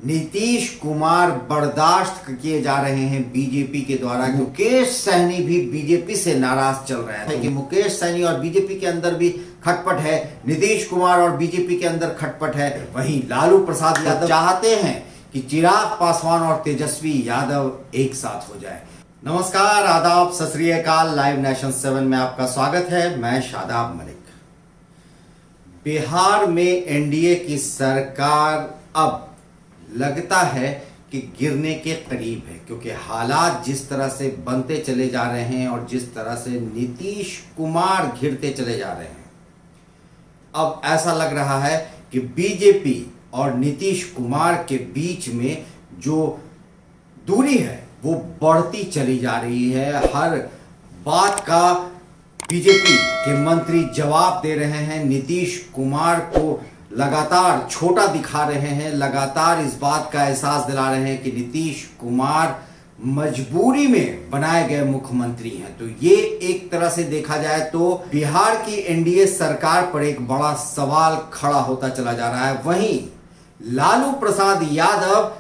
नीतीश कुमार बर्दाश्त किए जा रहे हैं बीजेपी के द्वारा। मुकेश सहनी भी बीजेपी से नाराज चल रहे हैं कि मुकेश सहनी और बीजेपी के अंदर भी खटपट है, नीतीश कुमार और बीजेपी के अंदर खटपट है। वहीं लालू प्रसाद यादव चाहते हैं कि चिराग पासवान और तेजस्वी यादव एक साथ हो जाए। नमस्कार, आदाब, सत श्री अकाल। लाइव नेशन 7 में आपका स्वागत है। मैं शादाब मलिक। बिहार में एनडीए की सरकार अब लगता है कि गिरने के करीब है, क्योंकि हालात जिस तरह से बनते चले जा रहे हैं और जिस तरह से नीतीश कुमार घिरते चले जा रहे हैं, अब ऐसा लग रहा है कि बीजेपी और नीतीश कुमार के बीच में जो दूरी है वो बढ़ती चली जा रही है। हर बात का बीजेपी के मंत्री जवाब दे रहे हैं, नीतीश कुमार को लगातार छोटा दिखा रहे हैं, लगातार इस बात का एहसास दिला रहे हैं कि नीतीश कुमार मजबूरी में बनाए गए मुख्यमंत्री हैं। तो ये एक तरह से देखा जाए तो बिहार की एनडीए सरकार पर एक बड़ा सवाल खड़ा होता चला जा रहा है। वहीं लालू प्रसाद यादव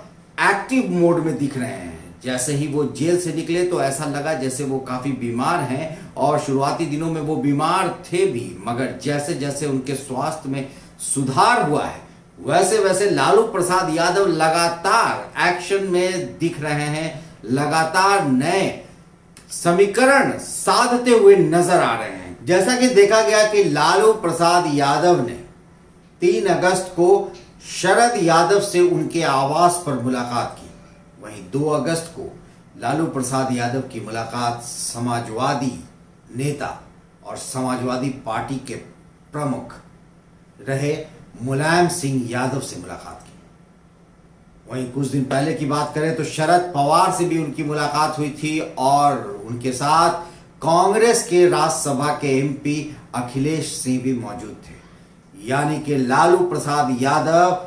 एक्टिव मोड में दिख रहे हैं। जैसे ही वो जेल से निकले तो ऐसा लगा जैसे वो काफी बीमार हैं, और शुरुआती दिनों में वो बीमार थे भी, मगर जैसे जैसे उनके स्वास्थ्य में सुधार हुआ है वैसे वैसे लालू प्रसाद यादव लगातार एक्शन में दिख रहे हैं, लगातार नए समीकरण साधते हुए नजर आ रहे हैं। जैसा कि देखा गया कि लालू प्रसाद यादव ने 3 अगस्त को शरद यादव से उनके आवास पर मुलाकात की। वहीं 2 अगस्त को लालू प्रसाद यादव की मुलाकात समाजवादी नेता और समाजवादी पार्टी के प्रमुख रहे मुलायम सिंह यादव से मुलाकात की। वहीं कुछ दिन पहले की बात करें तो शरद पवार से भी उनकी मुलाकात हुई थी, और उनके साथ कांग्रेस के राज्यसभा के एमपी अखिलेश सिंह भी मौजूद थे। यानी कि लालू प्रसाद यादव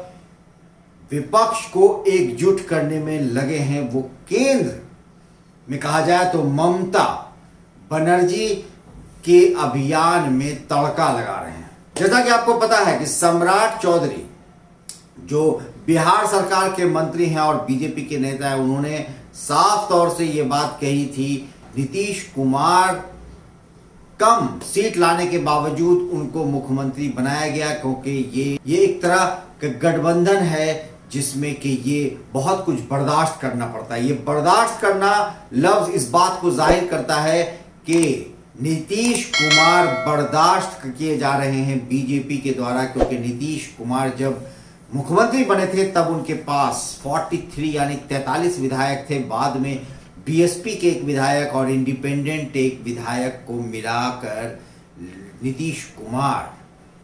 विपक्ष को एकजुट करने में लगे हैं। वो केंद्र में कहा जाए तो ममता बनर्जी के अभियान में तड़का लगा रहे हैं। जैसा कि आपको पता है कि सम्राट चौधरी जो बिहार सरकार के मंत्री हैं और बीजेपी के नेता हैं, उन्होंने साफ तौर से ये बात कही थी, नीतीश कुमार कम सीट लाने के बावजूद उनको मुख्यमंत्री बनाया गया, क्योंकि ये एक तरह का गठबंधन है जिसमें कि ये बहुत कुछ बर्दाश्त करना पड़ता है। ये बर्दाश्त करना लफ्ज इस बात को जाहिर करता है कि नीतीश कुमार बर्दाश्त किए जा रहे हैं बीजेपी के द्वारा, क्योंकि नीतीश कुमार जब मुख्यमंत्री बने थे तब उनके पास 43 यानी 43 विधायक थे। बाद में बीएसपी के एक विधायक और इंडिपेंडेंट एक विधायक को मिलाकर नीतीश कुमार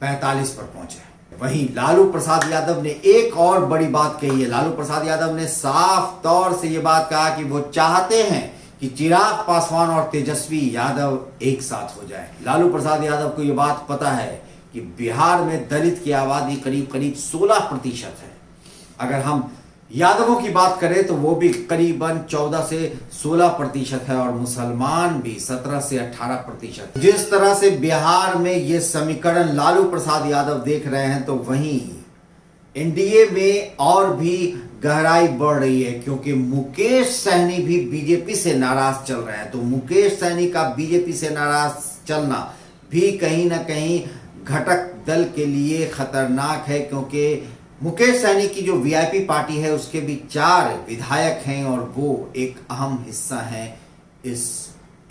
45 पर पहुंचे। वहीं लालू प्रसाद यादव ने एक और बड़ी बात कही है। लालू प्रसाद यादव ने साफ तौर से ये बात कहा कि वो चाहते हैं कि चिराग पासवान और तेजस्वी यादव एक साथ हो जाए। लालू प्रसाद यादव को ये बात पता है कि बिहार में दलित की आबादी करीब करीब 16% है। अगर हम यादवों की बात करें तो वो भी करीबन 14 से 16% है, और मुसलमान भी 17 से 18%। जिस तरह से बिहार में ये समीकरण लालू प्रसाद यादव देख रहे हैं, तो वहीं एनडीए में और भी गहराई बढ़ रही है, क्योंकि मुकेश सहनी भी बीजेपी से नाराज चल रहे हैं। तो मुकेश सहनी का बीजेपी से नाराज चलना भी कहीं ना कहीं घटक दल के लिए खतरनाक है, क्योंकि मुकेश सहनी की जो वीआईपी पार्टी है उसके भी 4 विधायक हैं, और वो एक अहम हिस्सा हैं इस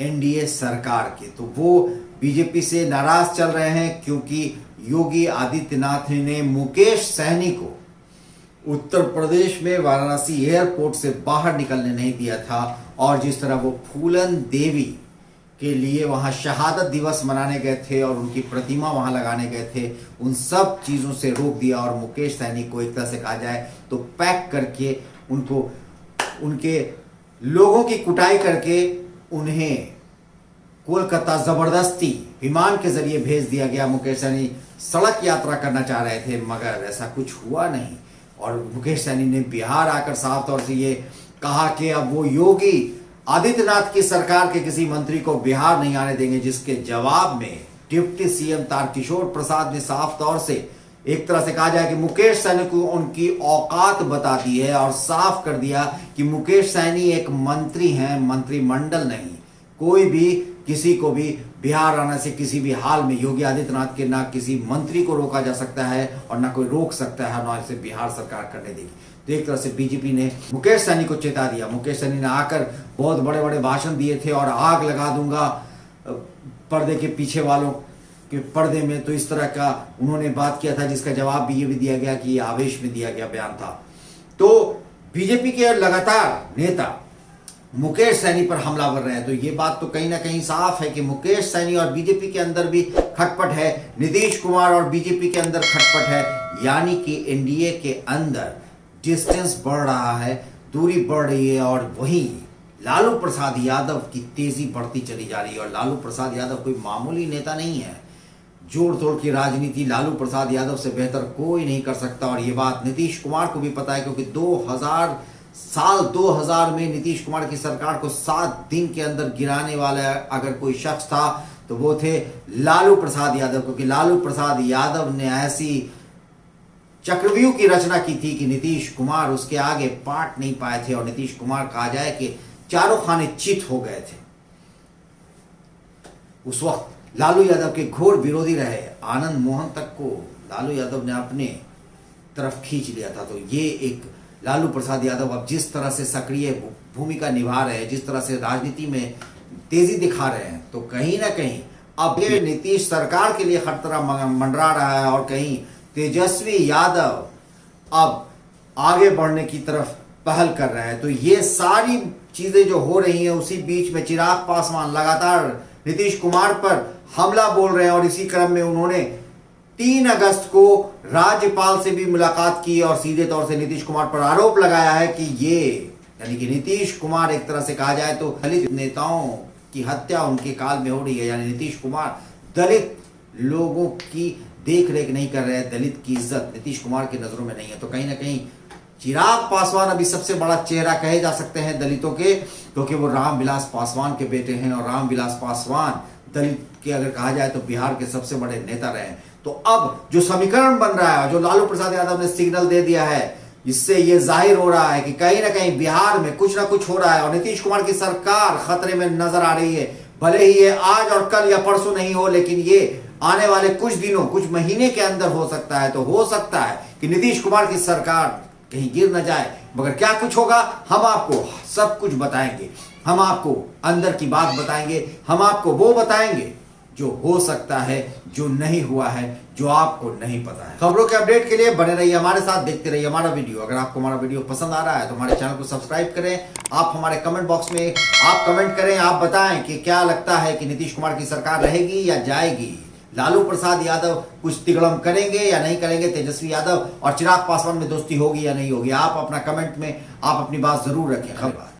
एनडीए सरकार के। तो वो बीजेपी से नाराज चल रहे हैं, क्योंकि योगी आदित्यनाथ ने मुकेश सहनी को उत्तर प्रदेश में वाराणसी एयरपोर्ट से बाहर निकलने नहीं दिया था, और जिस तरह वो फूलन देवी के लिए वहां शहादत दिवस मनाने गए थे और उनकी प्रतिमा वहां लगाने गए थे, उन सब चीजों से रोक दिया। और मुकेश सहनी को एक तरह से कहा जाए तो पैक करके उनको उनके लोगों की कुटाई करके उन्हें कोलकाता जबरदस्ती विमान के जरिए भेज दिया गया। मुकेश सहनी सड़क यात्रा करना चाह रहे थे, मगर ऐसा कुछ हुआ नहीं। और मुकेश सहनी ने बिहार आकर साफ तौर से ये कहा कि अब वो योगी आदित्यनाथ की सरकार के किसी मंत्री को बिहार नहीं आने देंगे, जिसके जवाब में डिप्टी सीएम तारकिशोर प्रसाद ने साफ तौर से एक तरह से कहा जाए कि मुकेश सैनी को उनकी औकात बता दी है और साफ कर दिया कि मुकेश सैनी एक मंत्री हैं, मंत्रिमंडल नहीं। कोई भी किसी को भी बिहार आने से किसी भी हाल में योगी आदित्यनाथ के ना किसी मंत्री को रोका जा सकता है और ना कोई रोक सकता है, ना इसे बिहार सरकार करने देगी। तो एक तरह से बीजेपी ने मुकेश सैनी को चेता दिया। मुकेश सैनी ने आकर बहुत बड़े बड़े भाषण दिए थे और आग लगा दूंगा पर्दे के पीछे वालों के पर्दे में, तो इस तरह का उन्होंने बात किया था, जिसका जवाब भी ये भी दिया गया कि आवेश में दिया गया बयान था। तो बीजेपी के लगातार नेता मुकेश सैनी पर हमला कर रहे हैं। तो ये बात तो कहीं ना कहीं साफ है कि मुकेश सैनी और बीजेपी के अंदर भी खटपट है, नीतीश कुमार और बीजेपी के अंदर खटपट है, यानी कि एनडीए के अंदर डिस्टेंस बढ़ रहा है, दूरी बढ़ रही है। और वहीं लालू प्रसाद यादव की तेजी बढ़ती चली जा रही है। और लालू प्रसाद यादव कोई मामूली नेता नहीं है। जोड़ तोड़ की राजनीति लालू प्रसाद यादव से बेहतर कोई नहीं कर सकता। और ये बात नीतीश कुमार को भी पता है, क्योंकि 2000 में नीतीश कुमार की सरकार को 7 दिन के अंदर गिराने वाला अगर कोई शख्स था तो वो थे लालू प्रसाद यादव। क्योंकि लालू प्रसाद यादव ने ऐसी चक्रव्यूह की रचना की थी कि नीतीश कुमार उसके आगे पाट नहीं पाए थे। और नीतीश कुमार कहा जाए कि चारों खाने चित हो गए थे। उस वक्त लालू यादव के घोर विरोधी रहे आनंद मोहन तक को लालू यादव ने अपने तरफ खींच लिया था। तो ये एक लालू प्रसाद यादव अब जिस तरह से सक्रिय भूमिका निभा रहे हैं, जिस तरह से राजनीति में तेजी दिखा रहे हैं, तो कहीं ना कहीं अब ये नीतीश सरकार के लिए खतरा मंडरा रहा है। और कहीं तेजस्वी यादव अब आगे बढ़ने की तरफ पहल कर रहे हैं। तो ये सारी चीजें जो हो रही हैं, उसी बीच में चिराग पासवान लगातार नीतीश कुमार पर हमला बोल रहे हैं। और इसी क्रम में उन्होंने 3 अगस्त को राज्यपाल से भी मुलाकात की और सीधे तौर से नीतीश कुमार पर आरोप लगाया है कि ये यानी कि नीतीश कुमार एक तरह से कहा जाए तो दलित नेताओं की हत्या उनके काल में हो रही है। यानी नीतीश कुमार दलित लोगों की देख रेख नहीं कर रहे हैं, दलित की इज्जत नीतीश कुमार की नजरों में नहीं है। तो कहीं ना कहीं चिराग पासवान अभी सबसे बड़ा चेहरा कहे जा सकते हैं दलितों के, क्योंकि वो रामविलास पासवान के बेटे हैं। और रामविलास पासवान दलित के अगर कहा जाए तो बिहार के सबसे बड़े नेता रहे। तो अब जो समीकरण बन रहा है, जो लालू प्रसाद यादव ने सिग्नल दे दिया है, इससे ये जाहिर हो रहा है कि कहीं ना कहीं बिहार में कुछ ना कुछ हो रहा है और नीतीश कुमार की सरकार खतरे में नजर आ रही है। भले ही ये आज और कल या परसों नहीं हो, लेकिन ये आने वाले कुछ दिनों कुछ महीने के अंदर हो सकता है। तो हो सकता है कि नीतीश कुमार की सरकार कहीं गिर न जाए, मगर क्या कुछ होगा हम आपको सब कुछ बताएंगे। हम आपको अंदर की बात बताएंगे, हम आपको वो बताएंगे जो हो सकता है, जो नहीं हुआ है, जो आपको नहीं पता है। खबरों के अपडेट के लिए बने रहिए हमारे साथ, देखते रहिए हमारा वीडियो। अगर आपको हमारा वीडियो पसंद आ रहा है तो हमारे चैनल को सब्सक्राइब करें। आप हमारे कमेंट बॉक्स में आप कमेंट करें, आप बताएं कि क्या लगता है कि नीतीश कुमार की सरकार रहेगी या जाएगी, लालू प्रसाद यादव कुछ तिगड़म करेंगे या नहीं करेंगे, तेजस्वी यादव और चिराग पासवान में दोस्ती होगी या नहीं होगी। आप अपना कमेंट में आप अपनी बात जरूर रखें। खबर